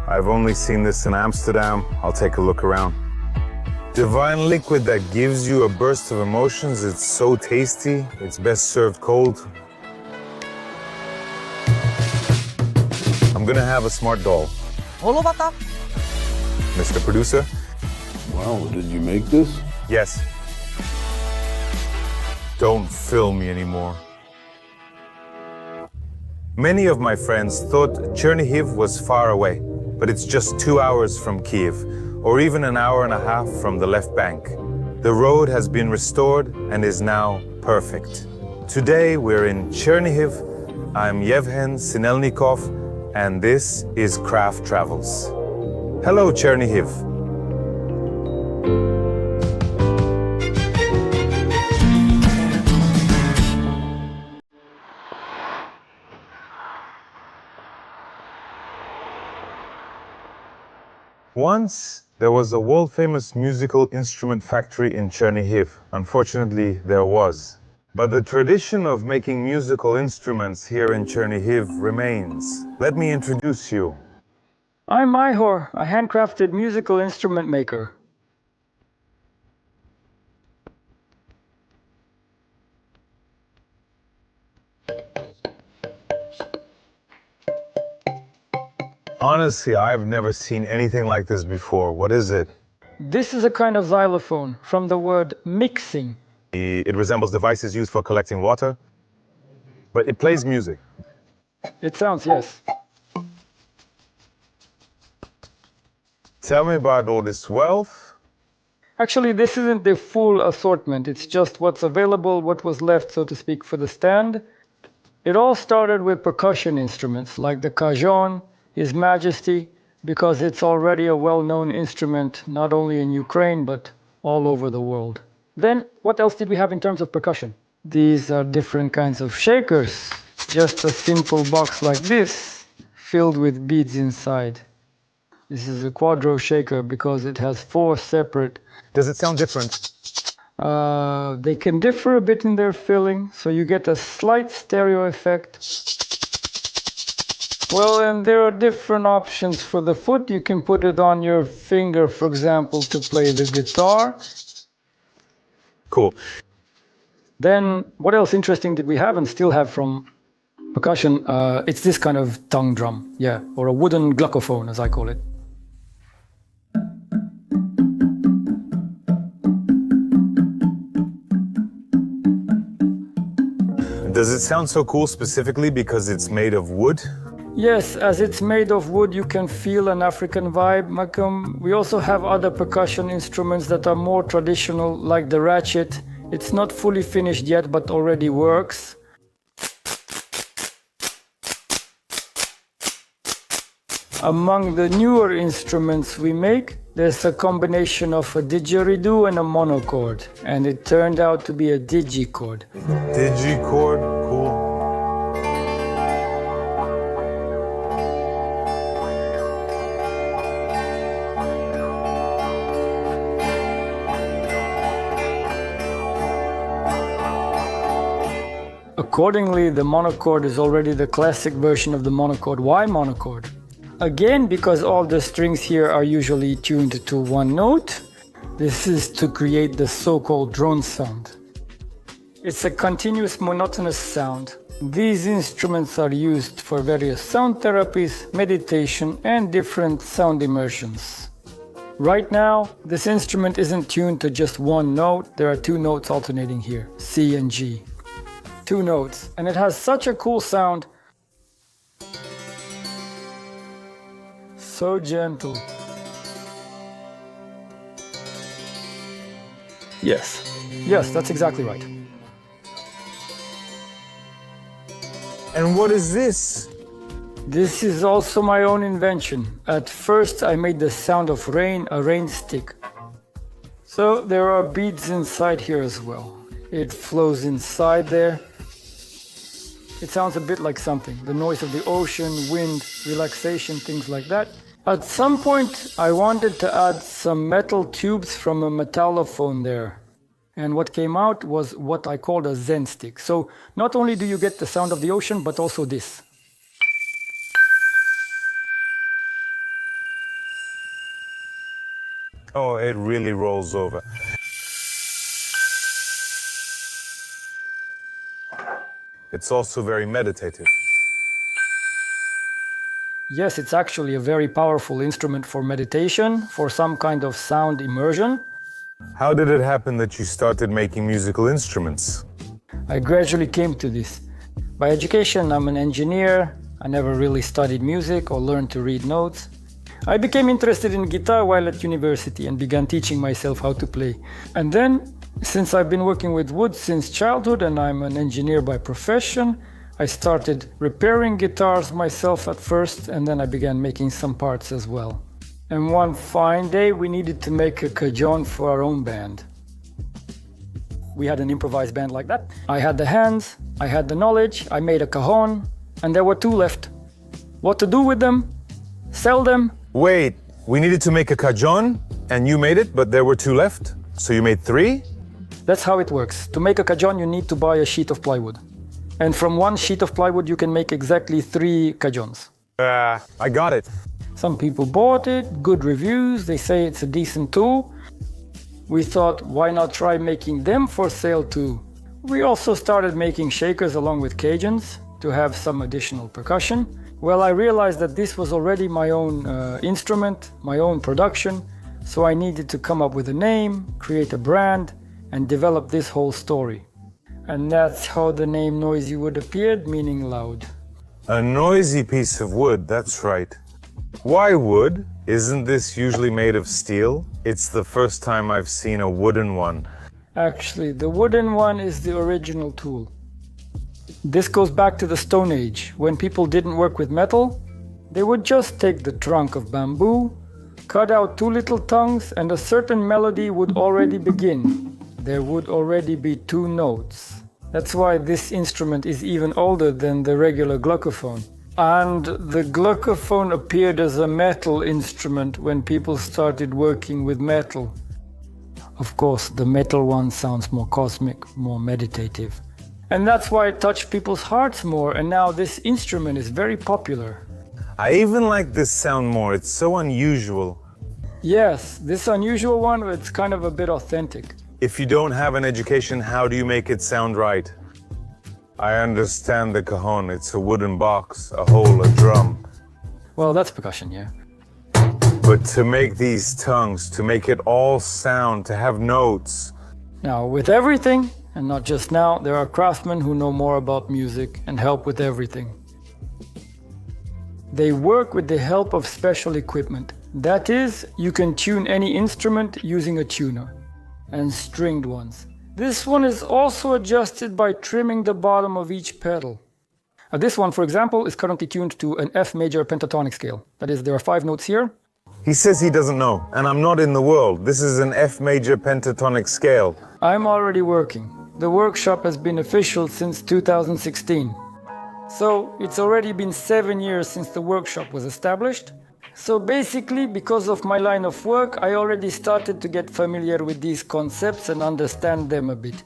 I've only seen this in Amsterdam. I'll take a look around. Divine liquid that gives you a burst of emotions. It's so tasty. It's best served cold. I'm gonna have a smart doll. Holovata. Mr. Producer? Wow, did you make this? Yes. Don't film me anymore. Many of my friends thought Chernihiv was far away, but it's just 2 hours from Kiev, or even an hour and a half from the left bank. The road has been restored and is now perfect. Today we're in Chernihiv. I'm Yevhen Sinelnikov, and this is Craft Travels. Hello, Chernihiv. Once, there was a world-famous musical instrument factory in Chernihiv. Unfortunately, there was. But the tradition of making musical instruments here in Chernihiv remains. Let me introduce you. I'm Ihor, a handcrafted musical instrument maker. Honestly, I've never seen anything like this before. What is it? This is a kind of xylophone from the word mixing. It resembles devices used for collecting water, but it plays music. It sounds, yes. Tell me about all this wealth. Actually, this isn't the full assortment. It's just what's available, what was left, so to speak, for the stand. It all started with percussion instruments like the cajon, His Majesty, because it's already a well-known instrument, not only in Ukraine, but all over the world. Then, what else did we have in terms of percussion? These are different kinds of shakers. Just a simple box like this, filled with beads inside. This is a quadro shaker because it has 4 separate... Does it sound different? They can differ a bit in their filling, so you get a slight stereo effect. Well, and there are different options for the foot. You can put it on your finger, for example, to play the guitar. Cool. Then, what else interesting did we have and still have from percussion? It's this kind of tongue drum, yeah, or a wooden glucophone, as I call it. Does it sound so cool specifically because it's made of wood? Yes, as it's made of wood, you can feel an African vibe, Malcolm. We also have other percussion instruments that are more traditional, like the ratchet. It's not fully finished yet, but already works. Among the newer instruments we make, there's a combination of a didgeridoo and a monochord, and it turned out to be a digichord. Digichord, cool. Accordingly, the monochord is already the classic version of the monochord. Why monochord? Again, because all the strings here are usually tuned to one note. This is to create the so-called drone sound. It's a continuous monotonous sound. These instruments are used for various sound therapies, meditation, and different sound immersions. Right now, this instrument isn't tuned to just one note. There are 2 notes alternating here, C and G. 2 notes, and it has such a cool sound. So gentle. Yes, that's exactly right. And what is this? This is also my own invention. At first, I made the sound of rain, a rain stick. So there are beads inside here as well. It flows inside there. It sounds a bit like something, the noise of the ocean, wind, relaxation, things like that. At some point, I wanted to add some metal tubes from a metallophone there. And what came out was what I called a Zen stick. So not only do you get the sound of the ocean, but also this. Oh, it really rolls over. It's also very meditative. Yes, it's actually a very powerful instrument for meditation, for some kind of sound immersion. How did it happen that you started making musical instruments? I gradually came to this. By education, I'm an engineer. I never really studied music or learned to read notes. I became interested in guitar while at university and began teaching myself how to play. And then, since I've been working with wood since childhood and I'm an engineer by profession, I started repairing guitars myself at first, and then I began making some parts as well. And one fine day, we needed to make a cajon for our own band. We had an improvised band like that. I had the hands, I had the knowledge, I made a cajon, and there were two left. What to do with them? Sell them? Wait, we needed to make a cajon, and you made it, but there were two left? So you made three? That's how it works. To make a cajon, you need to buy a sheet of plywood. And from one sheet of plywood, you can make exactly 3 cajons. I got it. Some people bought it, good reviews, they say it's a decent tool. We thought, why not try making them for sale too? We also started making shakers along with cajuns to have some additional percussion. Well, I realized that this was already my own instrument, my own production, so I needed to come up with a name, create a brand, and develop this whole story. And that's how the name Noisy Wood appeared, meaning loud. A noisy piece of wood, that's right. Why wood? Isn't this usually made of steel? It's the first time I've seen a wooden one. Actually, the wooden one is the original tool. This goes back to the Stone Age. When people didn't work with metal, they would just take the trunk of bamboo, cut out 2 little tongues, and a certain melody would already begin. There would already be 2 notes. That's why this instrument is even older than the regular glucophone. And the glucophone appeared as a metal instrument when people started working with metal. Of course, the metal one sounds more cosmic, more meditative. And that's why it touched people's hearts more, and now this instrument is very popular. I even like this sound more, it's so unusual. Yes, this unusual one, it's kind of a bit authentic. If you don't have an education, how do you make it sound right? I understand the cajon, it's a wooden box, a hole, a drum. Well, that's percussion, yeah. But to make these tongues, to make it all sound, to have notes. Now, with everything, and not just now, there are craftsmen who know more about music and help with everything. They work with the help of special equipment. That is, you can tune any instrument using a tuner. And stringed ones. This one is also adjusted by trimming the bottom of each pedal. This one, for example, is currently tuned to an F major pentatonic scale. That is, there are 5 notes here. He says he doesn't know, and I'm not in the world. This is an F major pentatonic scale. I'm already working. The workshop has been official since 2016. So it's already been 7 years since the workshop was established. So basically, because of my line of work, I already started to get familiar with these concepts and understand them a bit.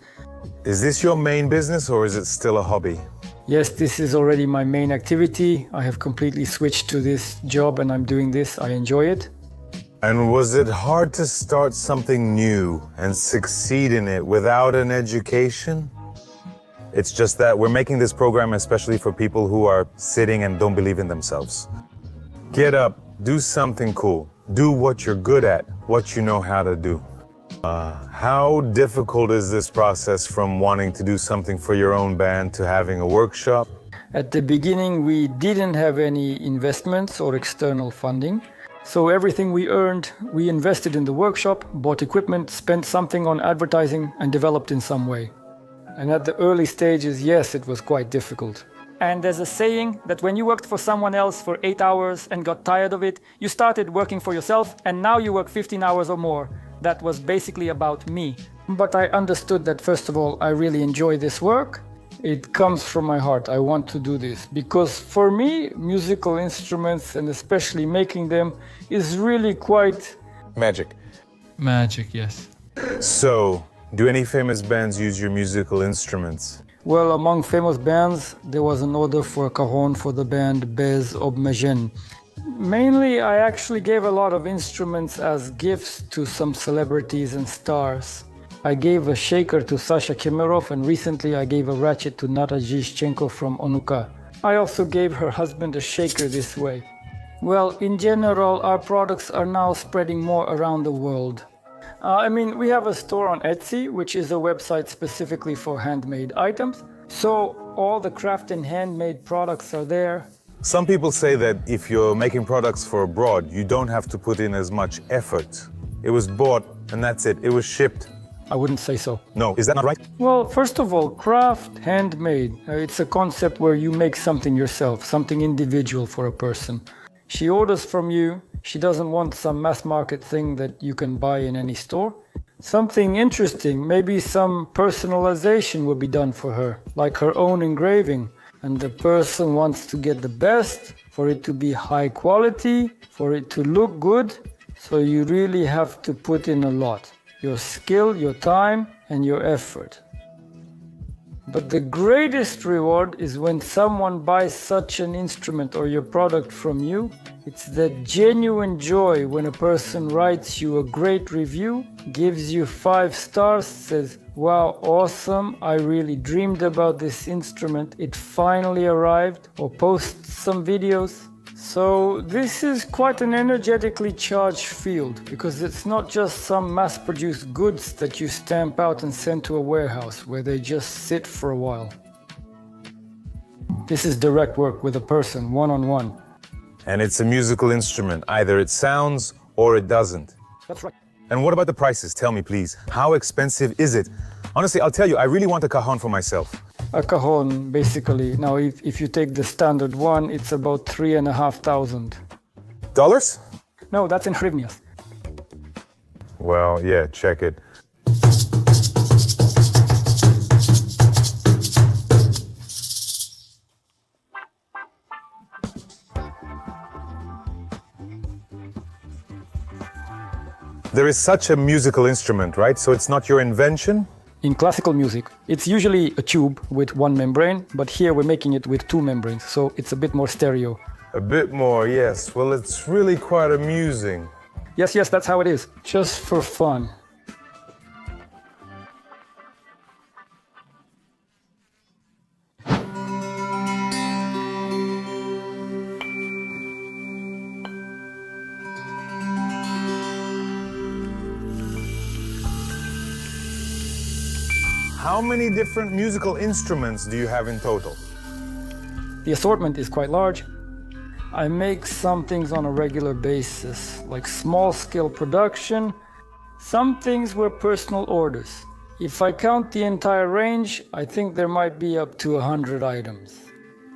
Is this your main business or is it still a hobby? Yes, this is already my main activity. I have completely switched to this job and I'm doing this. I enjoy it. And was it hard to start something new and succeed in it without an education? It's just that we're making this program especially for people who are sitting and don't believe in themselves. Get up. Do something cool. Do what you're good at, what you know how to do. How difficult is this process from wanting to do something for your own band to having a workshop? At the beginning, we didn't have any investments or external funding. So everything we earned, we invested in the workshop, bought equipment, spent something on advertising, and developed in some way. And at the early stages, yes, it was quite difficult. And there's a saying that when you worked for someone else for 8 hours and got tired of it, you started working for yourself and now you work 15 hours or more. That was basically about me. But I understood that first of all, I really enjoy this work. It comes from my heart. I want to do this because for me, musical instruments and especially making them is really quite... Magic. Magic, yes. So, do any famous bands use your musical instruments? Well, among famous bands, there was an order for a cajon for the band Bez Obmegen. Mainly, I actually gave a lot of instruments as gifts to some celebrities and stars. I gave a shaker to Sasha Kemerov, and recently I gave a ratchet to Nata Zhishchenko from Onuka. I also gave her husband a shaker this way. Well, in general, our products are now spreading more around the world. We have a store on Etsy, which is a website specifically for handmade items. So all the craft and handmade products are there. Some people say that if you're making products for abroad, you don't have to put in as much effort. It was bought and that's it. It was shipped. I wouldn't say so. No, is that not right? Well, first of all, craft, handmade, it's a concept where you make something yourself, something individual for a person. She orders from you. She doesn't want some mass market thing that you can buy in any store. Something interesting, maybe some personalization will be done for her, like her own engraving. And the person wants to get the best, for it to be high quality, for it to look good. So you really have to put in a lot. Your skill, your time, and your effort. But the greatest reward is when someone buys such an instrument or your product from you. It's that genuine joy when a person writes you a great review, gives you 5 stars, says, "Wow, awesome, I really dreamed about this instrument, it finally arrived," or posts some videos. So this is quite an energetically charged field, because it's not just some mass-produced goods that you stamp out and send to a warehouse where they just sit for a while. This is direct work with a person, one-on-one. And it's a musical instrument. Either it sounds or it doesn't. That's right. And what about the prices? Tell me, please. How expensive is it? Honestly, I'll tell you, I really want a cajon for myself. A cajon, basically. Now, if you take the standard one, it's about $3,500. Dollars? No, that's in hryvnias. Well, yeah, check it. There is such a musical instrument, right? So it's not your invention? In classical music, it's usually a tube with one membrane, but here we're making it with 2 membranes, so it's a bit more stereo. A bit more, yes. Well, it's really quite amusing. Yes, that's how it is. Just for fun. How many different musical instruments do you have in total? The assortment is quite large. I make some things on a regular basis, like small-scale production. Some things were personal orders. If I count the entire range, I think there might be up to 100 items.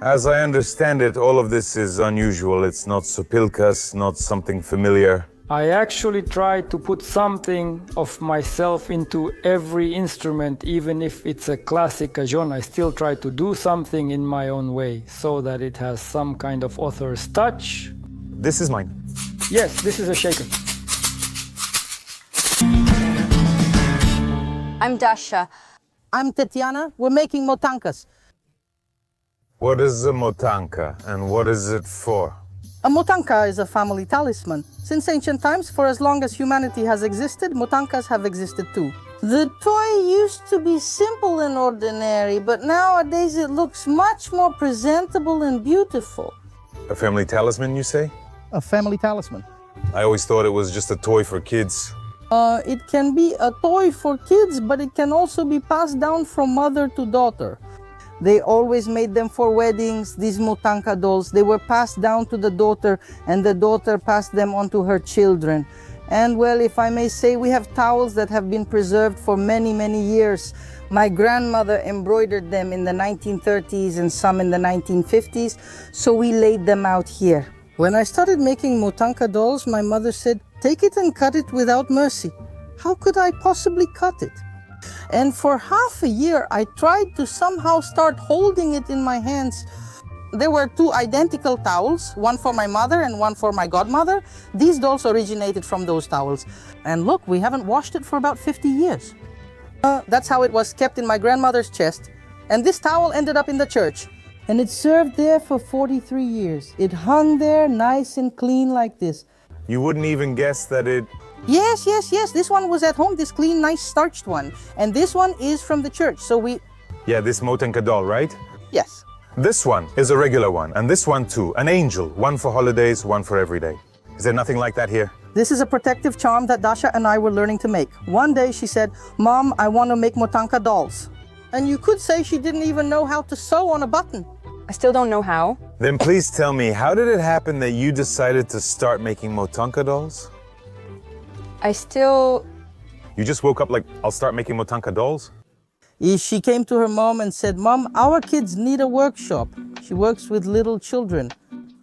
As I understand it, all of this is unusual. It's not sopilkas, not something familiar. I actually try to put something of myself into every instrument, even if it's a classic cajon. I still try to do something in my own way, so that it has some kind of author's touch. This is mine. Yes, this is a shaker. I'm Dasha. I'm Tetiana. We're making motankas. What is a motanka and what is it for? A motanka is a family talisman. Since ancient times, for as long as humanity has existed, motankas have existed too. The toy used to be simple and ordinary, but nowadays it looks much more presentable and beautiful. A family talisman, you say? A family talisman. I always thought it was just a toy for kids. It can be a toy for kids, but it can also be passed down from mother to daughter. They always made them for weddings, these Motanka dolls. They were passed down to the daughter, and the daughter passed them on to her children. And well, if I may say, we have towels that have been preserved for many, many years. My grandmother embroidered them in the 1930s and some in the 1950s, so we laid them out here. When I started making Motanka dolls, my mother said, "Take it and cut it without mercy." How could I possibly cut it? And for half a year, I tried to somehow start holding it in my hands. There were 2 identical towels, one for my mother and one for my godmother. These dolls originated from those towels. And look, we haven't washed it for about 50 years. That's how it was kept in my grandmother's chest. And this towel ended up in the church. And it served there for 43 years. It hung there nice and clean like this. You wouldn't even guess that it... Yes. This one was at home, this clean, nice starched one. And this one is from the church, so we... Yeah, this Motanka doll, right? Yes. This one is a regular one, and this one too, an angel, one for holidays, one for every day. Is there nothing like that here? This is a protective charm that Dasha and I were learning to make. One day she said, "Mom, I want to make Motanka dolls." And you could say she didn't even know how to sew on a button. I still don't know how. Then please tell me, how did it happen that you decided to start making Motanka dolls? You just woke up like, I'll start making Motanka dolls? She came to her mom and said, "Mom, our kids need a workshop." She works with little children.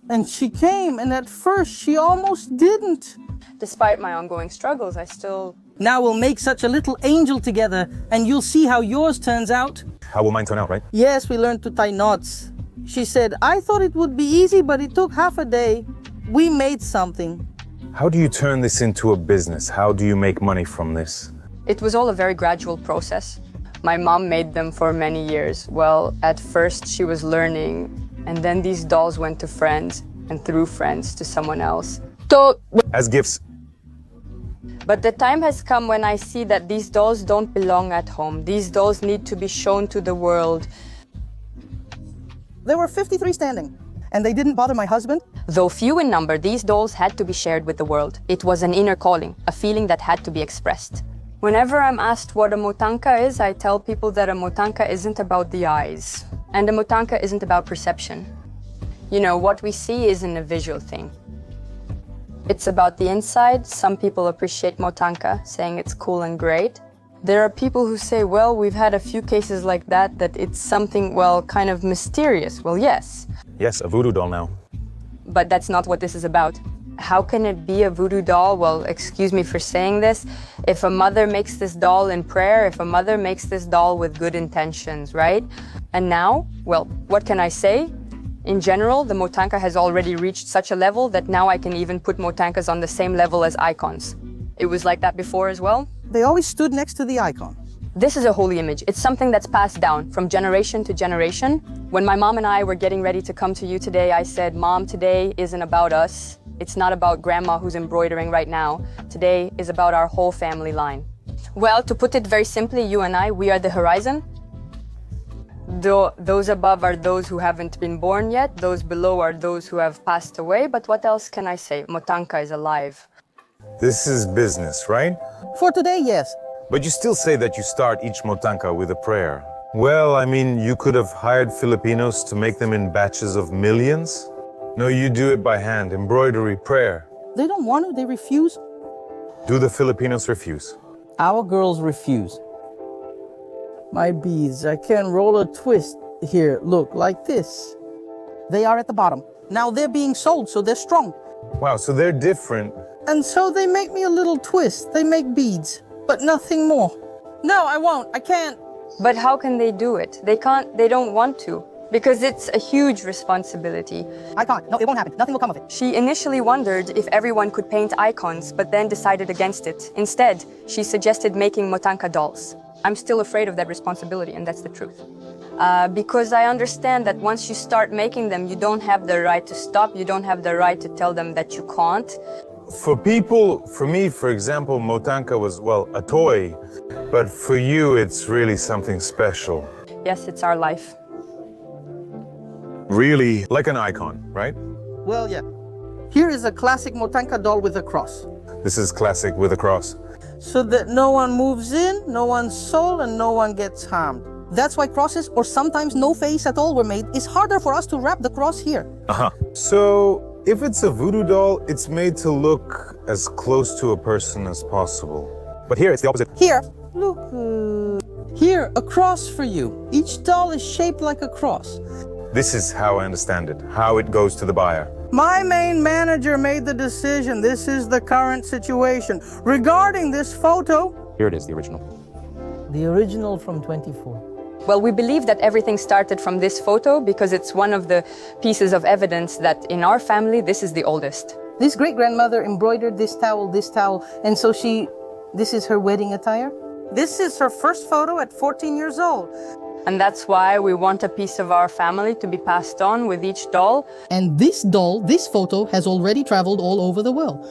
And she came, and at first she almost didn't. Despite my ongoing struggles, I still... Now we'll make such a little angel together, and you'll see how yours turns out. How will mine turn out, right? Yes, we learned to tie knots. She said, "I thought it would be easy, but it took half a day. We made something." How do you turn this into a business? How do you make money from this? It was all a very gradual process. My mom made them for many years. Well, at first she was learning, and then these dolls went to friends, and through friends to someone else. As gifts. But the time has come when I see that these dolls don't belong at home. These dolls need to be shown to the world. There were 53 standing, and they didn't bother my husband. Though few in number, these dolls had to be shared with the world. It was an inner calling, a feeling that had to be expressed. Whenever I'm asked what a Motanka is, I tell people that a Motanka isn't about the eyes. And a Motanka isn't about perception. You know, what we see isn't a visual thing. It's about the inside. Some people appreciate Motanka, saying it's cool and great. There are people who say, well, we've had a few cases like that it's something, well, kind of mysterious. Well, yes. Yes, a voodoo doll now. But that's not what this is about. How can it be a voodoo doll? Well, excuse me for saying this. If a mother makes this doll in prayer, if a mother makes this doll with good intentions, right? And now, well, what can I say? In general, the Motanka has already reached such a level that now I can even put Motankas on the same level as icons. It was like that before as well. They always stood next to the icon. This is a holy image. It's something that's passed down from generation to generation. When my mom and I were getting ready to come to you today, I said, Mom, today isn't about us. It's not about grandma who's embroidering right now. Today is about our whole family line. Well, to put it very simply, you and I, we are the horizon. Those above are those who haven't been born yet. Those below are those who have passed away. But what else can I say? Motanka is alive. This is business, right? For today, yes. But you still say that you start each Motanka with a prayer. Well, I mean, you could have hired Filipinos to make them in batches of millions. No, you do it by hand, embroidery, prayer. They don't want to, they refuse. Do the Filipinos refuse? Our girls refuse. My beads, I can roll a twist here, look, like this. They are at the bottom. Now they're being sold, so they're strong. Wow, so they're different. And so they make me a little twist. They make beads, but nothing more. No, I won't, I can't. But how can they do it? They can't, they don't want to. Because it's a huge responsibility. I can't, no, it won't happen. Nothing will come of it. She initially wondered if everyone could paint icons, but then decided against it. Instead, she suggested making Motanka dolls. I'm still afraid of that responsibility, and that's the truth. Because I understand that once you start making them, you don't have the right to stop. You don't have the right to tell them that you can't. For people, for me, for example, Motanka was, well, a toy. But for you, it's really something special. Yes, it's our life. Really, like an icon, right? Well, yeah. Here is a classic Motanka doll with a cross. This is classic with a cross. So that no one moves in, no one's sold, and no one gets harmed. That's why crosses, or sometimes no face at all, were made. It's harder for us to wrap the cross here. So, if it's a voodoo doll, it's made to look as close to a person as possible. But here, it's the opposite. Here, look. Here, a cross for you. Each doll is shaped like a cross. This is how I understand it, how it goes to the buyer. My main manager made the decision. This is the current situation. Regarding this photo... Here it is, the original. The original from 24. Well, we believe that everything started from this photo because it's one of the pieces of evidence that in our family, this is the oldest. This great-grandmother embroidered this towel, and so this is her wedding attire. This is her first photo at 14 years old. And that's why we want a piece of our family to be passed on with each doll. And this doll, this photo, has already traveled all over the world.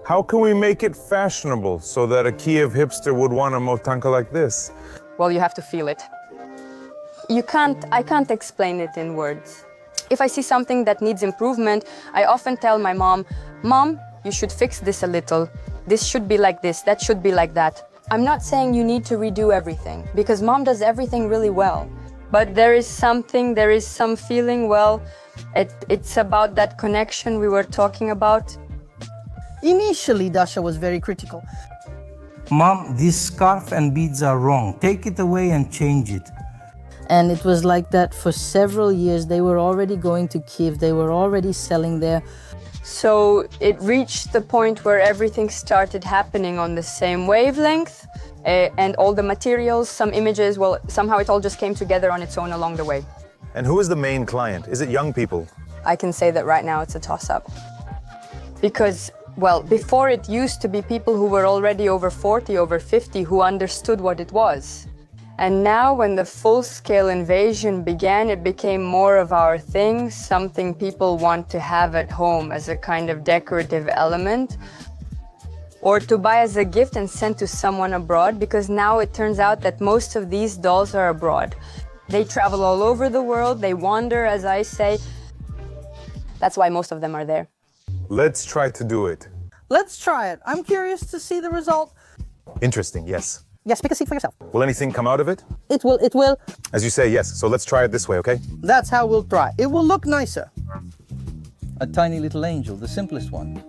How can we make it fashionable so that a Kiev hipster would want a Motanka like this? Well, you have to feel it. I can't explain it in words. If I see something that needs improvement, I often tell my mom, "Mom, you should fix this a little. This should be like this, that should be like that." I'm not saying you need to redo everything, because Mom does everything really well. But there is some feeling, well, it's about that connection we were talking about. Initially, Dasha was very critical. "Mom, this scarf and beads are wrong. Take it away and change it." And it was like that for several years. They were already going to Kiev. They were already selling there. So it reached the point where everything started happening on the same wavelength, and all the materials, some images, well, somehow it all just came together on its own along the way. And who is the main client? Is it young people? I can say that right now it's a toss-up. Because, well, before it used to be people who were already over 40, over 50, who understood what it was. And now when the full-scale invasion began, it became more of our thing, something people want to have at home as a kind of decorative element, or to buy as a gift and send to someone abroad, because now it turns out that most of these dolls are abroad. They travel all over the world, they wander, as I say. That's why most of them are there. Let's try to do it. Let's try it. I'm curious to see the result. Interesting, yes. Yes, pick a seat for yourself. Will anything come out of it? It will. As you say, yes. So let's try it this way, okay? That's how we'll try. It will look nicer. A tiny little angel, the simplest one.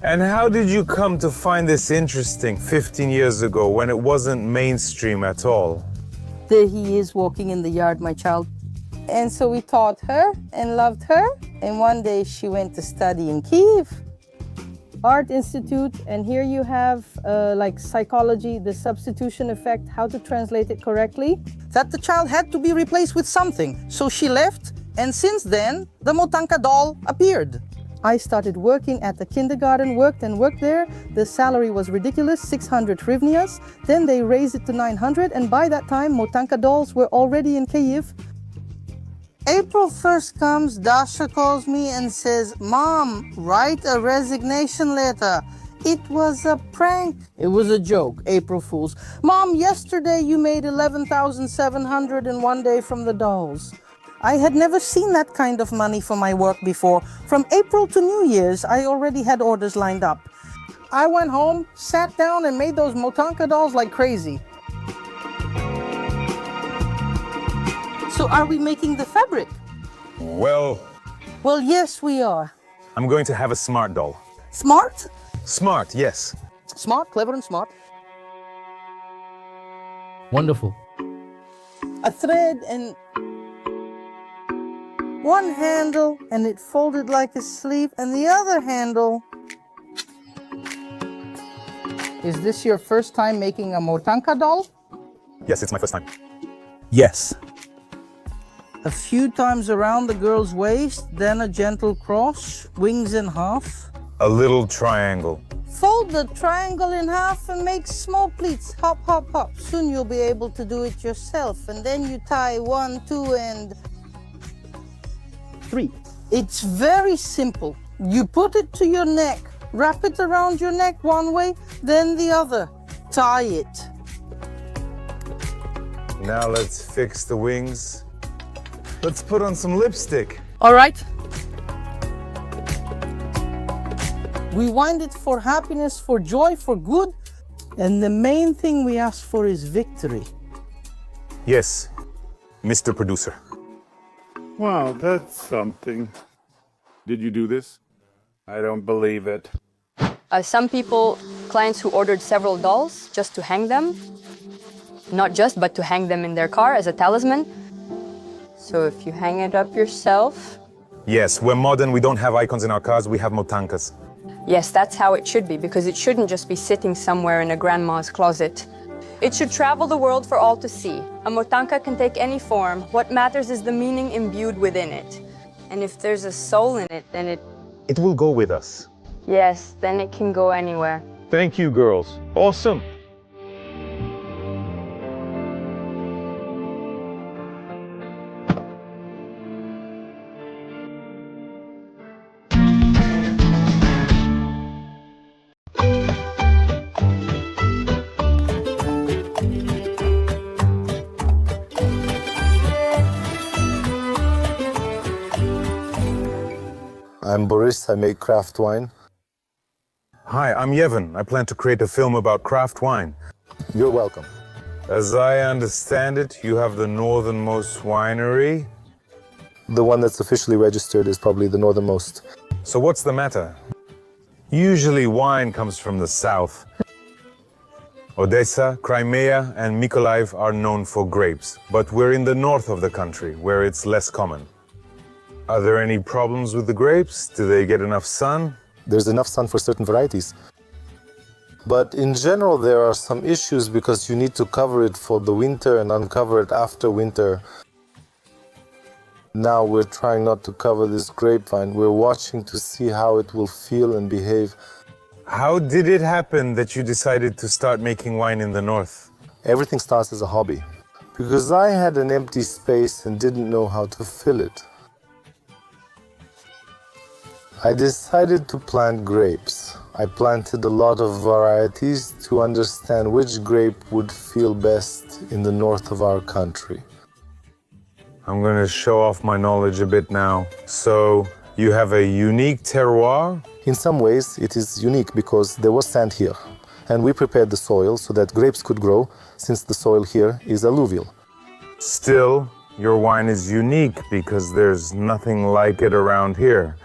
And how did you come to find this interesting 15 years ago when it wasn't mainstream at all? There he is walking in the yard, my child. And so we taught her and loved her. And one day she went to study in Kiev. Art Institute, and here you have like psychology, the substitution effect, how to translate it correctly. That the child had to be replaced with something. So she left, and since then, the Motanka doll appeared. I started working at the kindergarten, worked there. The salary was ridiculous, 600 hryvnias. Then they raised it to 900, and by that time, Motanka dolls were already in Kyiv. April 1st comes, Dasha calls me and says, "Mom, write a resignation letter. It was a prank." It was a joke, April Fools. "Mom, yesterday you made 11,700 in one day from the dolls." I had never seen that kind of money for my work before. From April to New Year's, I already had orders lined up. I went home, sat down, and made those Motanka dolls like crazy. So are we making the fabric? Well, Well, yes, we are. I'm going to have a smart doll. Smart? Smart, yes. Smart, clever, and smart. Wonderful. A thread and one handle, and it folded like a sleeve, and the other handle. Is this your first time making a Motanka doll? Yes, it's my first time. Yes. A few times around the girl's waist, then a gentle cross, wings in half. A little triangle. Fold the triangle in half and make small pleats. Hop, hop, hop. Soon you'll be able to do it yourself. And then you tie 1, 2, and 3. It's very simple. You put it to your neck, wrap it around your neck one way, then the other. Tie it. Now let's fix the wings. Let's put on some lipstick. All right. We wind it for happiness, for joy, for good. And the main thing we ask for is victory. Yes, Mr. Producer. Wow, that's something. Did you do this? I don't believe it. Some people, clients who ordered several dolls just to hang them. Not just, but to hang them in their car as a talisman. So if you hang it up yourself. Yes, we're modern, we don't have icons in our cars, we have Motankas. Yes, that's how it should be, because it shouldn't just be sitting somewhere in a grandma's closet. It should travel the world for all to see. A Motanka can take any form. What matters is the meaning imbued within it. And if there's a soul in it, then It will go with us. yes, then it can go anywhere. Thank you, girls. Awesome. I'm Boris, I make craft wine. Hi, I'm Yevon. I plan to create a film about craft wine. You're welcome. As I understand it, you have the northernmost winery. The one that's officially registered is probably the northernmost. So what's the matter? Usually wine comes from the south. Odessa, Crimea, and Mykolaiv are known for grapes, but we're in the north of the country, where it's less common. Are there any problems with the grapes? Do they get enough sun? There's enough sun for certain varieties. But in general, there are some issues because you need to cover it for the winter and uncover it after winter. Now we're trying not to cover this grapevine. We're watching to see how it will feel and behave. How did it happen that you decided to start making wine in the north? Everything starts as a hobby. Because I had an empty space and didn't know how to fill it. I decided to plant grapes. I planted a lot of varieties to understand which grape would feel best in the north of our country. I'm going to show off my knowledge a bit now. So, you have a unique terroir? In some ways, it is unique because there was sand here. And we prepared the soil so that grapes could grow, since the soil here is alluvial. Still, your wine is unique because there's nothing like it around here.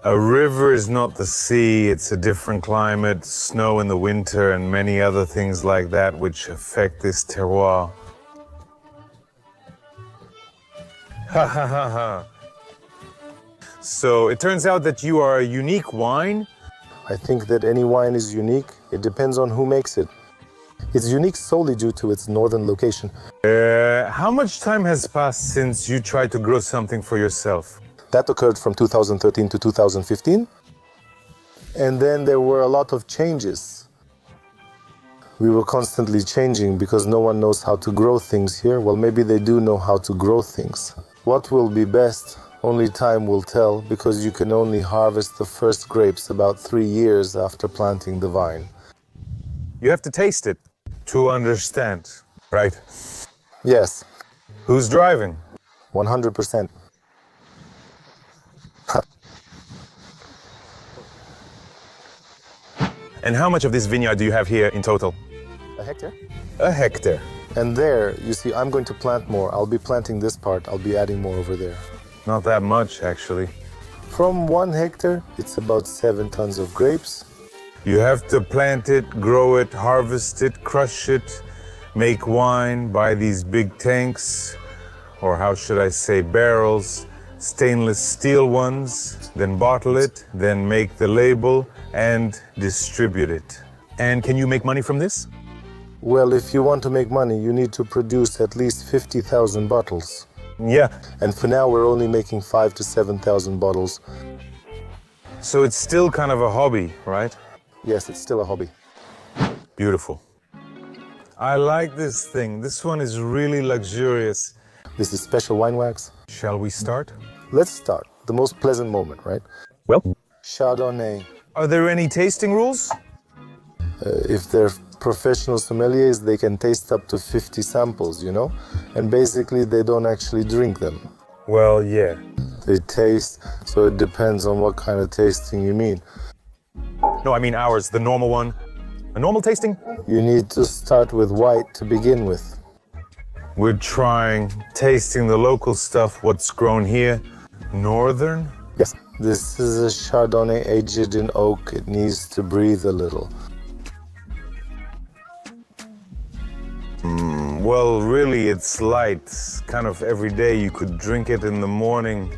A river is not the sea, it's a different climate, snow in the winter, and many other things like that which affect this terroir. Ha ha ha ha. So it turns out that you are a unique wine? I think that any wine is unique. It depends on who makes it. It's unique solely due to its northern location. How much time has passed since you tried to grow something for yourself? That occurred from 2013 to 2015. And then there were a lot of changes. We were constantly changing because no one knows how to grow things here. Well, maybe they do know how to grow things. What will be best? Only time will tell, because you can only harvest the first grapes about 3 years after planting the vine. You have to taste it to understand, right? Yes, Who's driving? 100%. And how much of this vineyard do you have here in total? A hectare? A hectare. And there, you see, I'm going to plant more. I'll be planting this part. I'll be adding more over there. Not that much, actually. From 1 hectare, it's about 7 tons of grapes. You have to plant it, grow it, harvest it, crush it, make wine, buy these big tanks, or how should I say, barrels, stainless steel ones, then bottle it, then make the label and distribute it. And can you make money from this? Well, if you want to make money, you need to produce at least 50,000 bottles. Yeah. And for now, we're only making 5,000 to 7,000 bottles. So it's still kind of a hobby, right? Yes, it's still a hobby. Beautiful. I like this thing. This one is really luxurious. This is special wine wax. Shall we start? Let's start. The most pleasant moment, right? Well, Chardonnay. are there any tasting rules? If they're professional sommeliers, they can taste up to 50 samples, you know? And basically, they don't actually drink them. Well, yeah. They taste, so it depends on what kind of tasting you mean. No, I mean ours, the normal one. A normal tasting? You need to start with white to begin with. We're trying, tasting the local stuff, what's grown here. Northern? Yes. This is a Chardonnay aged in oak. It needs to breathe a little. Well, really, it's light. Kind of every day you could drink it in the morning.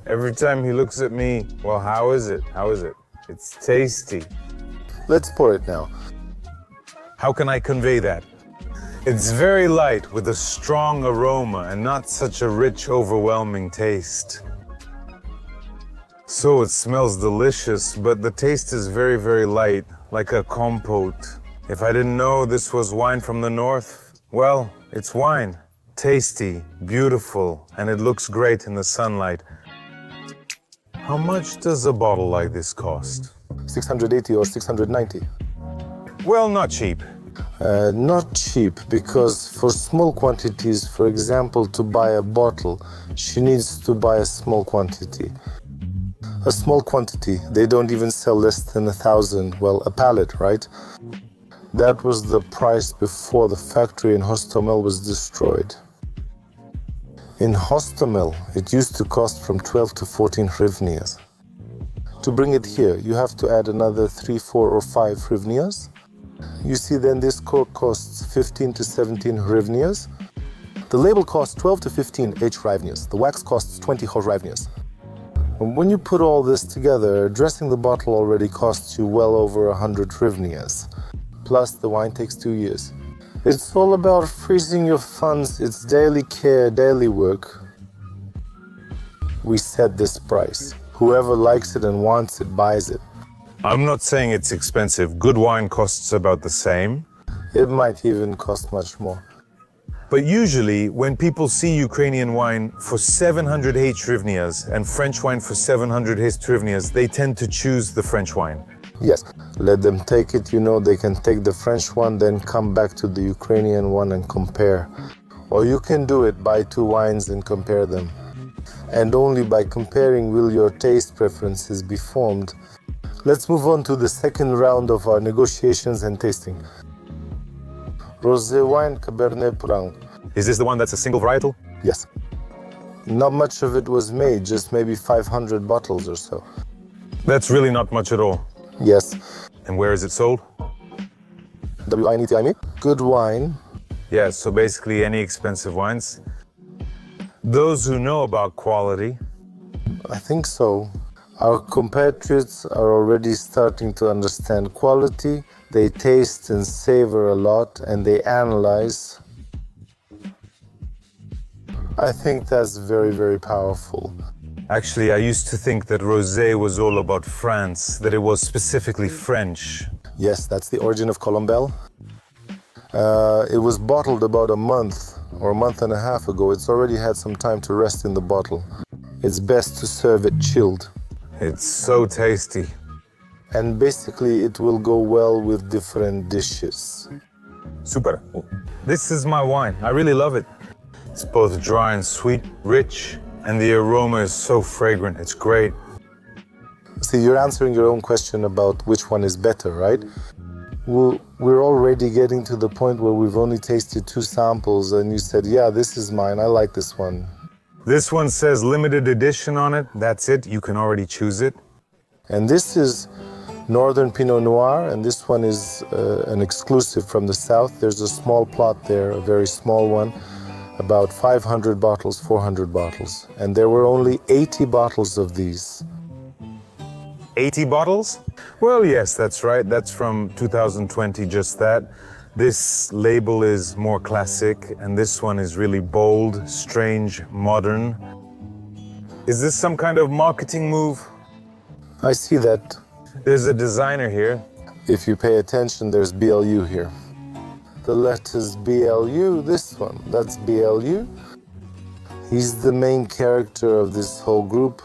Every time he looks at me, well, how is it? How is it? It's tasty. Let's pour it now. How can I convey that? It's very light with a strong aroma and not such a rich, overwhelming taste. So it smells delicious, but the taste is very, very light, like a compote. If I didn't know this was wine from the north, well, it's wine. Tasty, beautiful, and it looks great in the sunlight. How much does a bottle like this cost? 680 or 690. Well, not cheap. Not cheap, because for small quantities, for example, to buy a bottle, she needs to buy a small quantity. A small quantity, they don't even sell less than 1,000, well, a pallet, right? That was the price before the factory in Hostomel was destroyed. In Hostomel, it used to cost from 12 to 14 hryvnias. To bring it here, you have to add another 3, 4 or 5 hryvnias. You see, then this cork costs 15 to 17 hryvnias. The label costs 12 to 15 hryvnias. The wax costs 20 hryvnias. And when you put all this together, dressing the bottle already costs you well over 100 hryvnias. Plus, the wine takes 2 years. It's all about freezing your funds. It's daily care, daily work. We set this price. Whoever likes it and wants it, buys it. I'm not saying it's expensive. Good wine costs about the same. It might even cost much more. But usually, when people see Ukrainian wine for 700 hryvnias and French wine for 700 hryvnias, they tend to choose the French wine. Yes, let them take it, you know, they can take the French one, then come back to the Ukrainian one and compare. Or you can do it, buy 2 wines and compare them. And only by comparing will your taste preferences be formed. Let's move on to the second round of our negotiations and tasting. Rosé wine, Cabernet Franc. Is this the one that's a single varietal? Yes. Not much of it was made, just maybe 500 bottles or so. That's really not much at all. Yes. And where is it sold? WINETIME. Good wine. Yeah, so basically any expensive wines. Those who know about quality. I think so. Our compatriots are already starting to understand quality. They taste and savor a lot, and they analyze. I think that's very, very powerful. Actually, I used to think that rosé was all about France, that it was specifically French. Yes, that's the origin of Colombelle. It was bottled about a month or a month and a half ago. It's already had some time to rest in the bottle. It's best to serve it chilled. It's so tasty. And basically it will go well with different dishes. Super. This is my wine. I really love it. It's both dry and sweet, rich, and the aroma is so fragrant. It's great. See, you're answering your own question about which one is better, right? We're already getting to the point where we've only tasted 2 samples and you said, yeah, this is mine. I like this one. This one says limited edition on it. That's it. You can already choose it. And this is Northern Pinot Noir, and this one is an exclusive from the south. There's a small plot there, a very small one, about 500 bottles, 400 bottles. And there were only 80 bottles of these. 80 bottles? Well, yes, that's right. That's from 2020, just that. This label is more classic, and this one is really bold, strange, modern. Is this some kind of marketing move? I see that. There's a designer here. If you pay attention, there's BLU here. The letters BLU, this one, that's BLU. He's the main character of this whole group.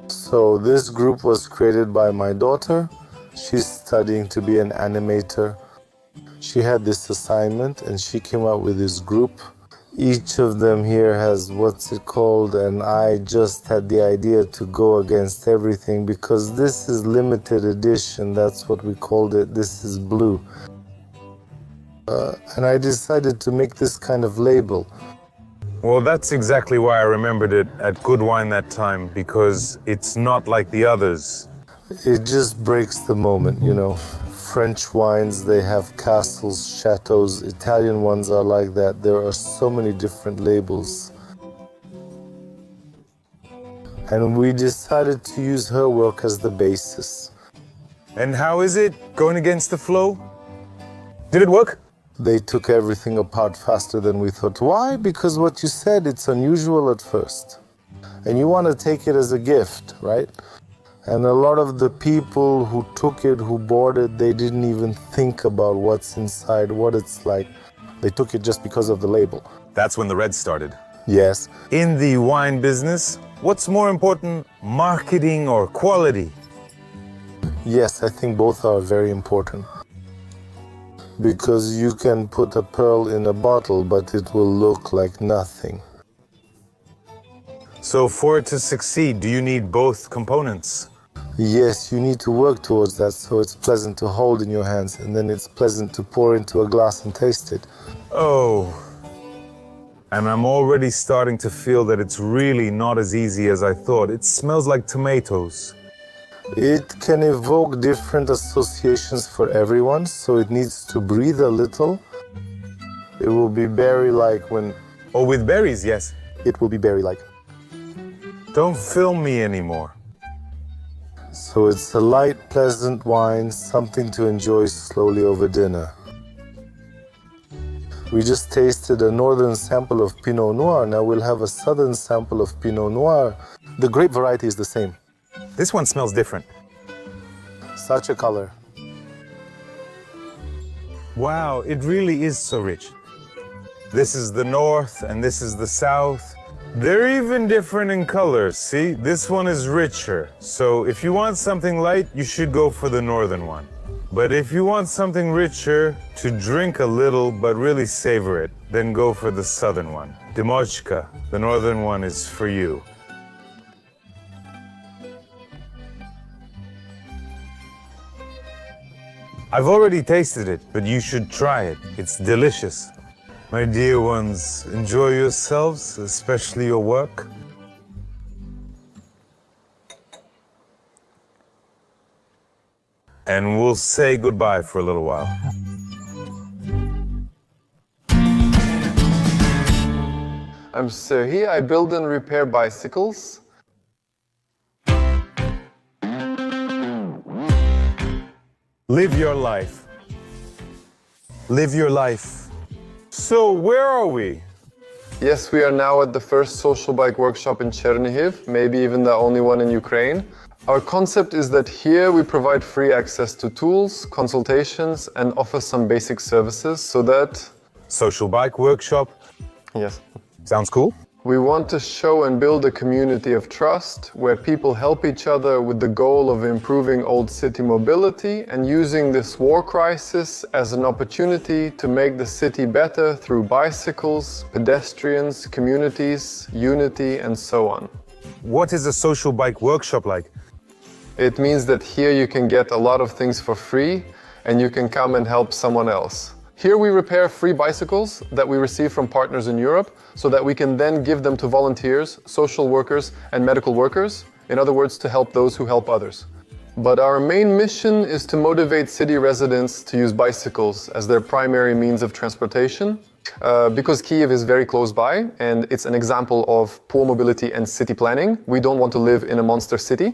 So this group was created by my daughter. She's studying to be an animator. She had this assignment and she came up with this group. Each of them here has what's it called, and I just had the idea to go against everything because this is limited edition, that's what we called it, this is blue. And I decided to make this kind of label. Well, that's exactly why I remembered it at Good Wine that time, because it's not like the others. It just breaks the moment, you know. French wines, they have castles, chateaus. Italian ones are like that. There are so many different labels. And we decided to use her work as the basis. And how is it going against the flow? Did it work? They took everything apart faster than we thought. Why? Because what you said, it's unusual at first. And you want to take it as a gift, right? And a lot of the people who took it, who bought it, they didn't even think about what's inside, what it's like. They took it just because of the label. That's when the red started. Yes. In the wine business, what's more important, marketing or quality? Yes, I think both are very important. Because you can put a pearl in a bottle, but it will look like nothing. So for it to succeed, do you need both components? Yes, you need to work towards that so it's pleasant to hold in your hands, and then it's pleasant to pour into a glass and taste it. Oh, and I'm already starting to feel that it's really not as easy as I thought. It smells like tomatoes. It can evoke different associations for everyone, so it needs to breathe a little. It will be berry-like when... Oh, with berries, yes. It will be berry-like. Don't film me anymore. So it's a light, pleasant wine, something to enjoy slowly over dinner. We just tasted a northern sample of Pinot Noir, now we'll have a southern sample of Pinot Noir. The grape variety is the same. This one smells different. Such a color. Wow, it really is so rich. This is the north and this is the south. They're even different in colors, see? This one is richer. So if you want something light, you should go for the northern one. But if you want something richer, to drink a little but really savor it, then go for the southern one. Dimochka, the northern one is for you. I've already tasted it, but you should try it. It's delicious. My dear ones, enjoy yourselves, especially your work. And we'll say goodbye for a little while. I'm Serhi. I build and repair bicycles. Live your life. Live your life. So where are we? Yes, we are now at the first social bike workshop in Chernihiv, maybe even the only one in Ukraine. Our concept is that here we provide free access to tools, consultations, and offer some basic services so that... Social bike workshop. Yes. Sounds cool. We want to show and build a community of trust where people help each other with the goal of improving old city mobility and using this war crisis as an opportunity to make the city better through bicycles, pedestrians, communities, unity, and so on. What is a social bike workshop like? It means that here you can get a lot of things for free and you can come and help someone else. Here we repair free bicycles that we receive from partners in Europe so that we can then give them to volunteers, social workers, and medical workers. In other words, to help those who help others. But our main mission is to motivate city residents to use bicycles as their primary means of transportation. Because Kyiv is very close by and it's an example of poor mobility and city planning, we don't want to live in a monster city.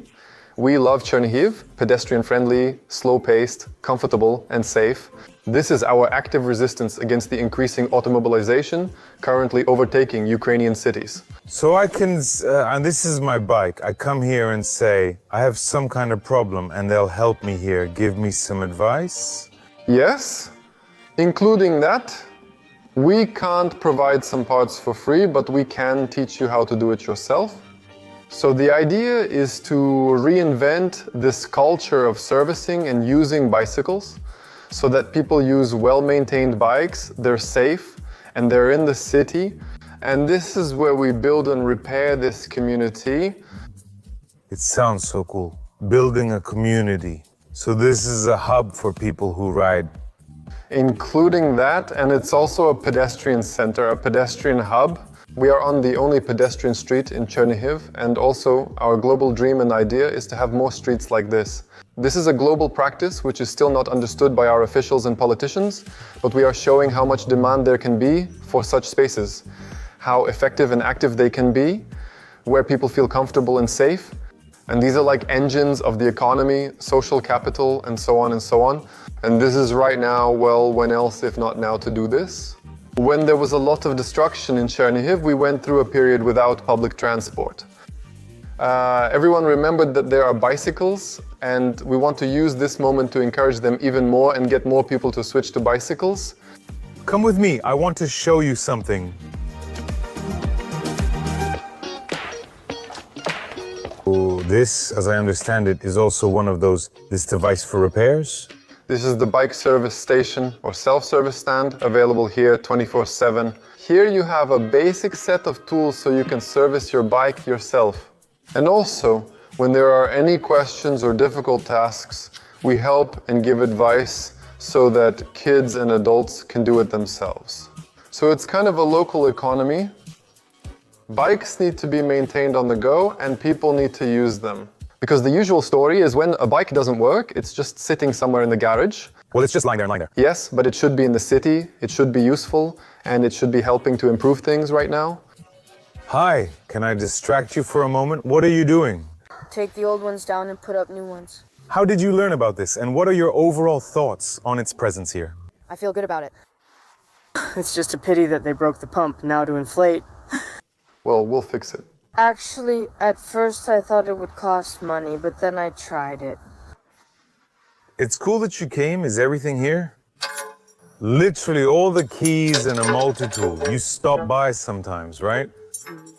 We love Chernihiv, pedestrian-friendly, slow-paced, comfortable, and safe. This is our active resistance against the increasing automobilization currently overtaking Ukrainian cities. So I can, and this is my bike, I come here and say, I have some kind of problem and they'll help me here, give me some advice? Yes, including that. We can't provide some parts for free, but we can teach you how to do it yourself. So the idea is to reinvent this culture of servicing and using bicycles so that people use well-maintained bikes, they're safe, and they're in the city. And this is where we build and repair this community. It sounds so cool. Building a community. So this is a hub for people who ride. Including that, and it's also a pedestrian center, a pedestrian hub. We are on the only pedestrian street in Chernihiv, and also our global dream and idea is to have more streets like this. This is a global practice which is still not understood by our officials and politicians, but we are showing how much demand there can be for such spaces, how effective and active they can be, where people feel comfortable and safe. And these are like engines of the economy, social capital, and so on and so on. And this is right now, well, when else if not now to do this? When there was a lot of destruction in Chernihiv, we went through a period without public transport. Everyone remembered that there are bicycles, and we want to use this moment to encourage them even more and get more people to switch to bicycles. Come with me, I want to show you something. This, as I understand it, is also one of this device for repairs? This is the bike service station or self-service stand available here 24/7. Here you have a basic set of tools so you can service your bike yourself. And also, when there are any questions or difficult tasks, we help and give advice so that kids and adults can do it themselves. So it's kind of a local economy. Bikes need to be maintained on the go and people need to use them. Because the usual story is when a bike doesn't work, it's just sitting somewhere in the garage. Well, it's just lying there. Yes, but it should be in the city, it should be useful, and it should be helping to improve things right now. Hi, can I distract you for a moment? What are you doing? Take the old ones down and put up new ones. How did you learn about this, and what are your overall thoughts on its presence here? I feel good about it. It's just a pity that they broke the pump now to inflate. Well, we'll fix it. Actually, at first I thought it would cost money, but then I tried it. It's cool that you came. Is everything here? Literally all the keys and a multi-tool. You stop by sometimes, right?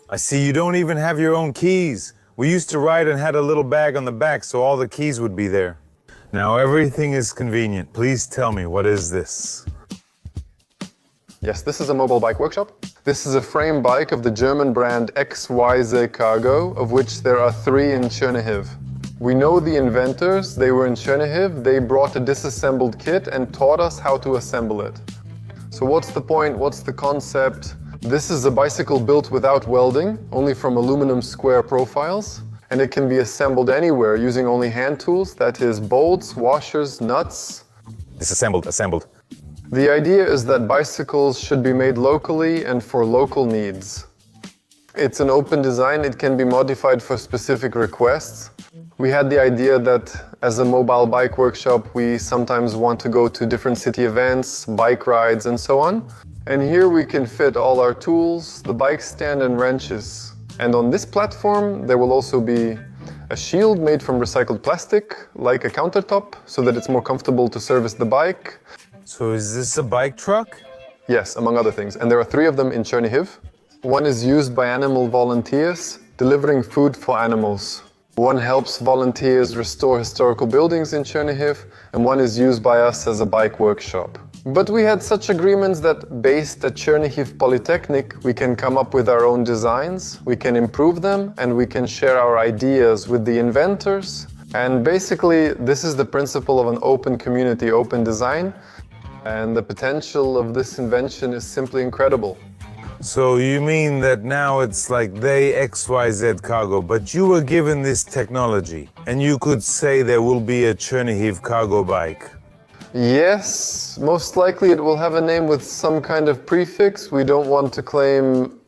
I see you don't even have your own keys. We used to ride and had a little bag on the back, so all the keys would be there. Now everything is convenient. Please tell me, what is this? Yes, this is a mobile bike workshop. This is a frame bike of the German brand XYZ Cargo, of which there are 3 in Chernihiv. We know the inventors, they were in Chernihiv, they brought a disassembled kit and taught us how to assemble it. So what's the point, what's the concept? This is a bicycle built without welding, only from aluminum square profiles, and it can be assembled anywhere using only hand tools, that is bolts, washers, nuts. Disassembled, assembled. The idea is that bicycles should be made locally and for local needs. It's an open design, it can be modified for specific requests. We had the idea that as a mobile bike workshop, we sometimes want to go to different city events, bike rides and so on. And here we can fit all our tools, the bike stand and wrenches. And on this platform, there will also be a shield made from recycled plastic, like a countertop, so that it's more comfortable to service the bike. So is this a bike truck? Yes, among other things. And there are 3 of them in Chernihiv. One is used by animal volunteers, delivering food for animals. One helps volunteers restore historical buildings in Chernihiv, and one is used by us as a bike workshop. But we had such agreements that based at Chernihiv Polytechnic, we can come up with our own designs, we can improve them, and we can share our ideas with the inventors. And basically, this is the principle of an open community, open design. And the potential of this invention is simply incredible. So you mean that now it's like they XYZ Cargo, but you were given this technology, and you could say there will be a Chernihiv cargo bike? Yes, most likely it will have a name with some kind of prefix. We don't want to claim...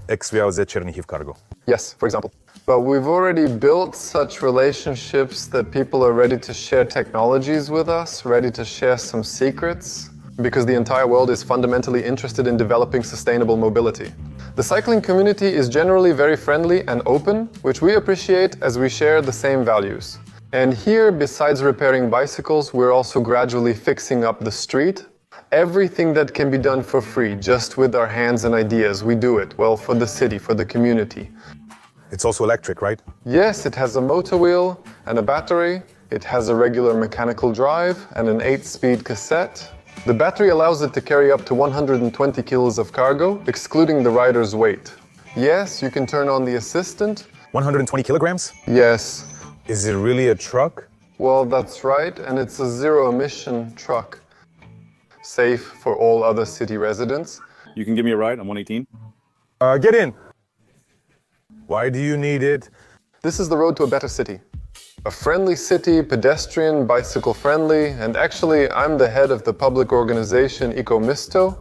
XYZ Chernihiv Cargo. Yes, for example. But we've already built such relationships that people are ready to share technologies with us, ready to share some secrets, because the entire world is fundamentally interested in developing sustainable mobility. The cycling community is generally very friendly and open, which we appreciate as we share the same values. And here, besides repairing bicycles, we're also gradually fixing up the street. Everything that can be done for free, just with our hands and ideas, we do it. Well, for the city, for the community. It's also electric, right? Yes, it has a motor wheel and a battery. It has a regular mechanical drive and an 8-speed cassette. The battery allows it to carry up to 120 kilos of cargo, excluding the rider's weight. Yes, you can turn on the assistant. 120 kilograms? Yes. Is it really a truck? Well, that's right, and it's a zero-emission truck. Safe for all other city residents. You can give me a ride, I'm 118. Get in. Why do you need it? This is the road to a better city. A friendly city, pedestrian, bicycle-friendly, and actually I'm the head of the public organization EcoMisto,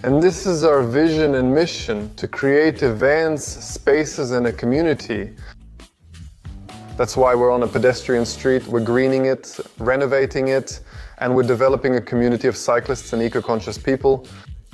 and this is our vision and mission, to create events, spaces and a community. That's why we're on a pedestrian street, we're greening it, renovating it, and we're developing a community of cyclists and eco-conscious people.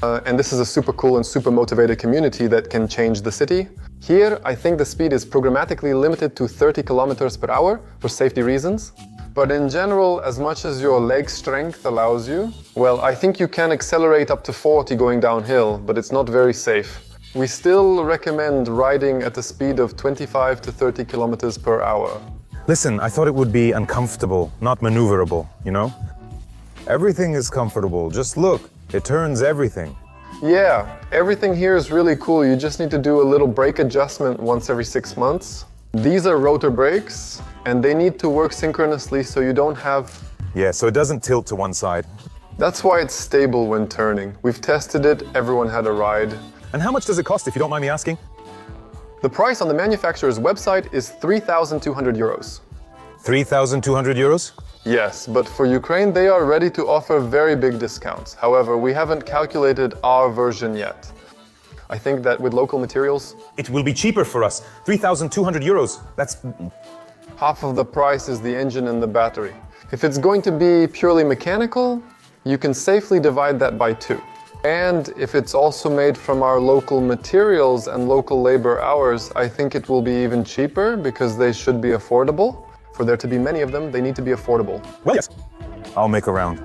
And this is a super cool and super motivated community that can change the city. Here, I think the speed is programmatically limited to 30 kilometers per hour for safety reasons. But in general, as much as your leg strength allows you, well, I think you can accelerate up to 40 going downhill, but it's not very safe. We still recommend riding at a speed of 25 to 30 kilometers per hour. Listen, I thought it would be uncomfortable, not maneuverable, you know? Everything is comfortable. Just look, it turns everything. Yeah, everything here is really cool. You just need to do a little brake adjustment once every 6 months. These are rotor brakes, and they need to work synchronously so you don't have... Yeah, so it doesn't tilt to one side. That's why it's stable when turning. We've tested it, everyone had a ride. And how much does it cost, if you don't mind me asking? The price on the manufacturer's website is 3,200 euros. 3,200 euros? Yes, but for Ukraine they are ready to offer very big discounts. However, we haven't calculated our version yet. I think that with local materials... It will be cheaper for us. 3,200 euros. That's... Half of the price is the engine and the battery. If it's going to be purely mechanical, you can safely divide that by 2. And if it's also made from our local materials and local labor hours, I think it will be even cheaper because they should be affordable. For there to be many of them, they need to be affordable. Well, yes. I'll make a round.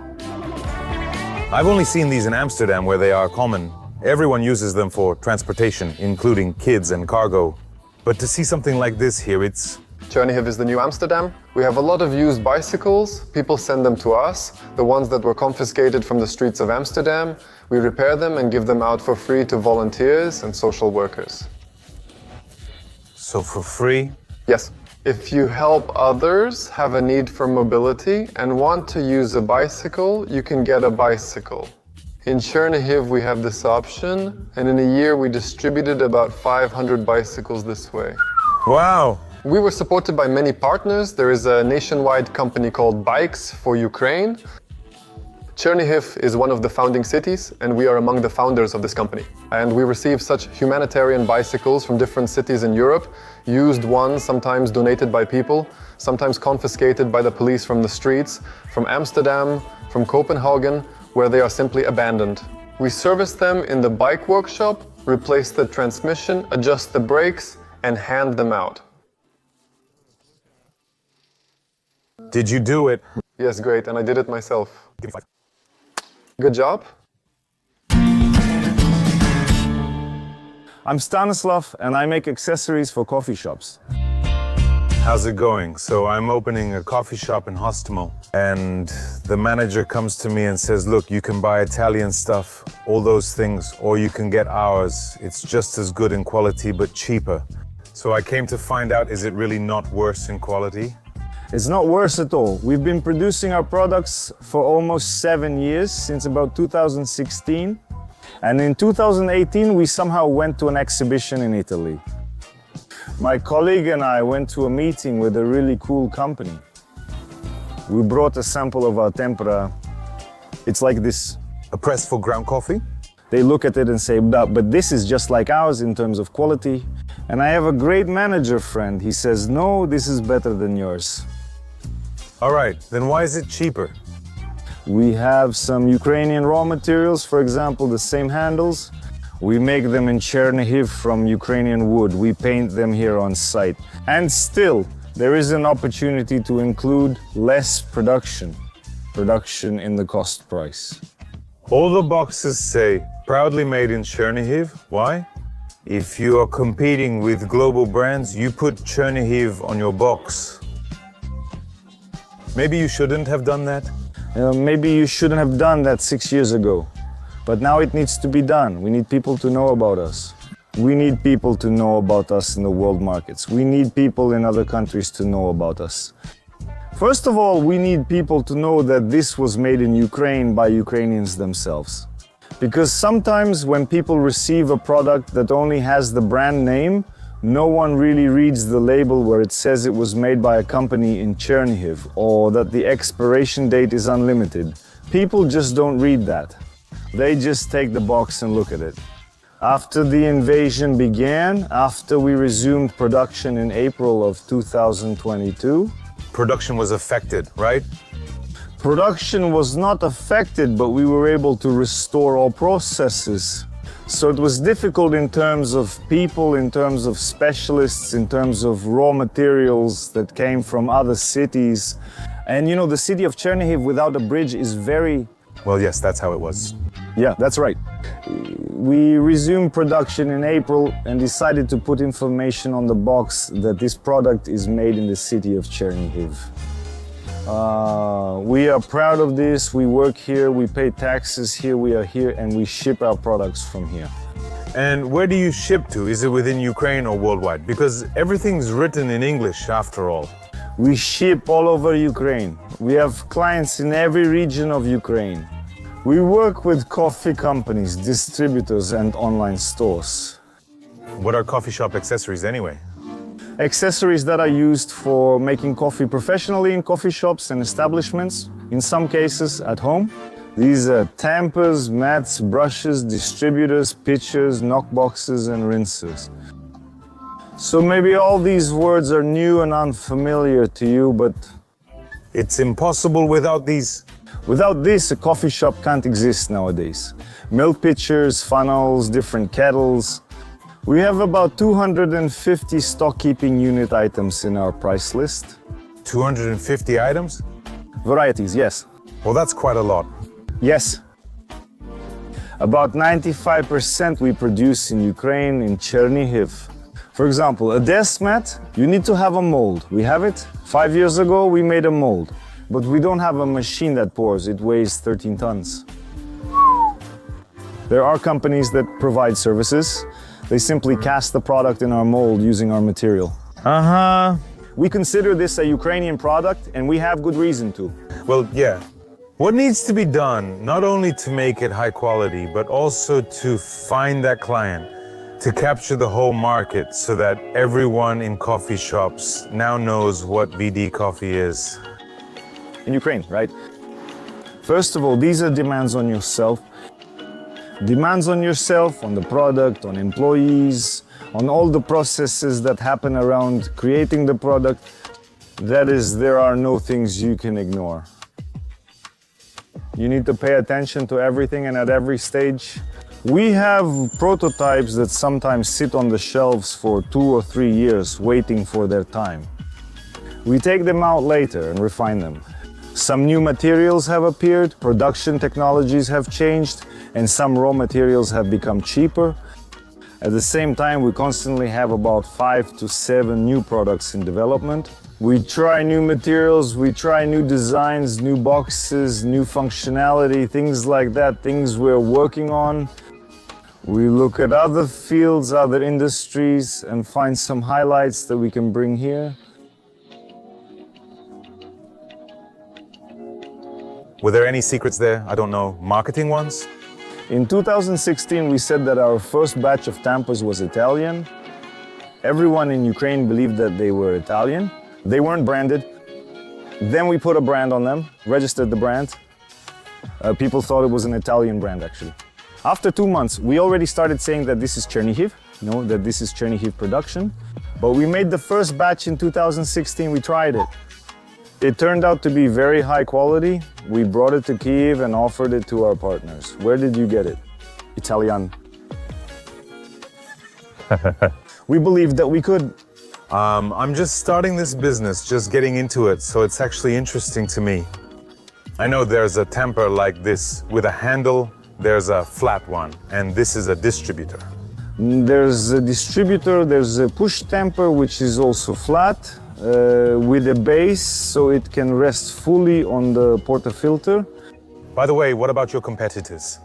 I've only seen these in Amsterdam where they are common. Everyone uses them for transportation, including kids and cargo. But to see something like this here, it's... Chernihiv is the new Amsterdam. We have a lot of used bicycles. People send them to us. The ones that were confiscated from the streets of Amsterdam, we repair them and give them out for free to volunteers and social workers. So for free? Yes. If you help others have a need for mobility and want to use a bicycle, you can get a bicycle. In Chernihiv we have this option, and in a year we distributed about 500 bicycles this way. Wow! We were supported by many partners. There is a nationwide company called Bikes for Ukraine. Chernihiv is one of the founding cities, and we are among the founders of this company. And we receive such humanitarian bicycles from different cities in Europe, used ones, sometimes donated by people, sometimes confiscated by the police from the streets, from Amsterdam, from Copenhagen, where they are simply abandoned. We service them in the bike workshop, replace the transmission, adjust the brakes, and hand them out. Did you do it? Yes, great, and I did it myself. Give me 5. Good job. I'm Stanislav and I make accessories for coffee shops. How's it going? So I'm opening a coffee shop in Hostimo, and the manager comes to me and says, look, you can buy Italian stuff, all those things, or you can get ours. It's just as good in quality, but cheaper. So I came to find out, is it really not worse in quality? It's not worse at all. We've been producing our products for almost 7 years, since about 2016. And in 2018, we somehow went to an exhibition in Italy. My colleague and I went to a meeting with a really cool company. We brought a sample of our tempera. It's like this. A press for ground coffee? They look at it and say, but this is just like ours in terms of quality. And I have a great manager friend. He says, no, this is better than yours. All right, then why is it cheaper? We have some Ukrainian raw materials, for example, the same handles. We make them in Chernihiv from Ukrainian wood. We paint them here on site. And still, there is an opportunity to include less production in the cost price. All the boxes say, proudly made in Chernihiv. Why? If you are competing with global brands, you put Chernihiv on your box. Maybe you shouldn't have done that? Maybe you shouldn't have done that 6 years ago. But now it needs to be done. We need people to know about us. We need people to know about us in the world markets. We need people in other countries to know about us. First of all, we need people to know that this was made in Ukraine by Ukrainians themselves. Because sometimes when people receive a product that only has the brand name, no one really reads the label where it says it was made by a company in Chernihiv or that the expiration date is unlimited. People just don't read that. They just take the box and look at it. After the invasion began, after we resumed production in April of 2022, Production was affected, right? production was not affected, but we were able to restore all processes. So it was difficult in terms of people, in terms of specialists, in terms of raw materials that came from other cities. And you know, the city of Chernihiv without a bridge is very... Well, yes, that's how it was. Yeah, that's right. We resumed production in April and decided to put information on the box that this product is made in the city of Chernihiv. We are proud of this. We work here, we pay taxes here, we are here, and we ship our products from here. And where do you ship to? Is it within Ukraine or worldwide? Because everything's written in English after all. We ship all over Ukraine. We have clients in every region of Ukraine. We work with coffee companies, distributors, and online stores. What are coffee shop accessories anyway? Accessories that are used for making coffee professionally in coffee shops and establishments, in some cases at home. These are tampers, mats, brushes, distributors, pitchers, knockboxes, and rinsers. So maybe all these words are new and unfamiliar to you, but it's impossible without these. Without this, a coffee shop can't exist nowadays. Milk pitchers, funnels, different kettles. We have about 250 stock-keeping unit items in our price list. 250 items? Varieties, yes. Well, that's quite a lot. Yes. About 95% we produce in Ukraine, in Chernihiv. For example, a desk mat, you need to have a mold. We have it. 5 years ago, we made a mold. But we don't have a machine that pours. It weighs 13 tons. There are companies that provide services. They simply cast the product in our mold using our material. We consider this a Ukrainian product, and we have good reason to. Well, yeah. What needs to be done, not only to make it high quality, but also to find that client, to capture the whole market so that everyone in coffee shops now knows what VD coffee is? In Ukraine, right? First of all, these are demands on yourself. Demands on yourself, on the product, on employees, on all the processes that happen around creating the product. That is, there are no things you can ignore. You need to pay attention to everything and at every stage. We have prototypes that sometimes sit on the shelves for 2 or 3 years waiting for their time. We take them out later and refine them. Some new materials have appeared, production technologies have changed, and some raw materials have become cheaper. At the same time, we constantly have about 5 to 7 new products in development. We try new materials, we try new designs, new boxes, new functionality, things like that, things we're working on. We look at other fields, other industries, and find some highlights that we can bring here. Were there any secrets there? I don't know, marketing ones? In 2016, we said that our first batch of tampers was Italian. Everyone in Ukraine believed that they were Italian. They weren't branded. Then we put a brand on them, registered the brand. People thought it was an Italian brand, actually. After 2 months, we already started saying that this is Chernihiv, that this is Chernihiv production. But we made the first batch in 2016, we tried it. It turned out to be very high quality. We brought it to Kyiv and offered it to our partners. Where did you get it? Italian. We believed that we could. I'm just starting this business, just getting into it, so it's actually interesting to me. I know there's a tamper like this with a handle, there's a flat one, and this is a distributor. There's a distributor, there's a push tamper, which is also flat, with a base, so it can rest fully on the portafilter. By the way, what about your competitors?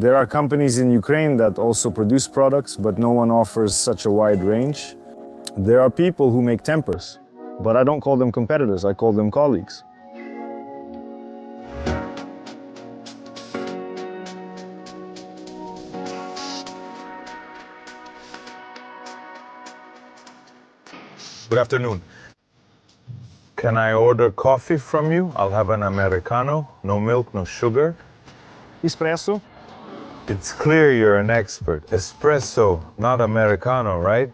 There are companies in Ukraine that also produce products, but no one offers such a wide range. There are people who make tempers, but I don't call them competitors, I call them colleagues. Good afternoon. Can I order coffee from you? I'll have an Americano, no milk, no sugar. Espresso? It's clear you're an expert. Espresso, not Americano, right?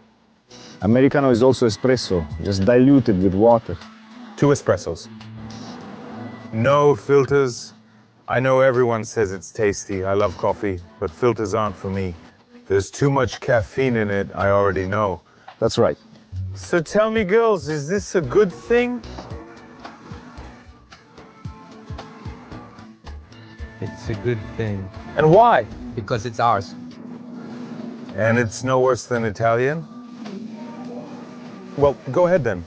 Americano is also espresso, just diluted with water. 2 espressos. No filters. I know everyone says it's tasty. I love coffee, but filters aren't for me. There's too much caffeine in it, I already know. That's right. So tell me, girls, is this a good thing? It's a good thing. And why? Because it's ours. And it's no worse than Italian? Well, go ahead then.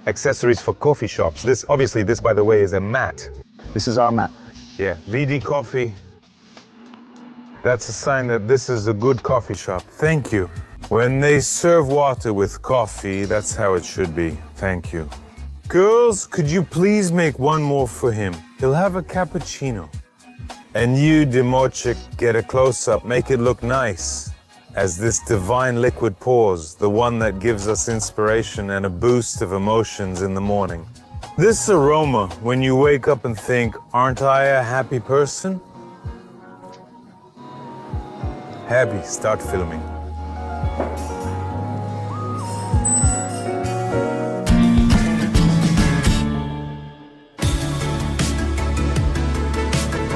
Accessories for coffee shops. This, obviously, this, by the way, is a mat. This is our mat. Yeah, VD Coffee. That's a sign that this is a good coffee shop. Thank you. When they serve water with coffee, that's how it should be. Thank you. Girls, could you please make one more for him? He'll have a cappuccino. And you, Dimochik, get a close-up. Make it look nice. As this divine liquid pours, the one that gives us inspiration and a boost of emotions in the morning. This aroma, when you wake up and think, aren't I a happy person? Happy, start filming.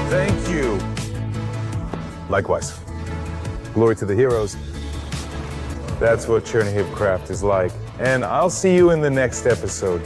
Thank you. Likewise. Glory to the heroes. That's what Chernihiv craft is like. And I'll see you in the next episode.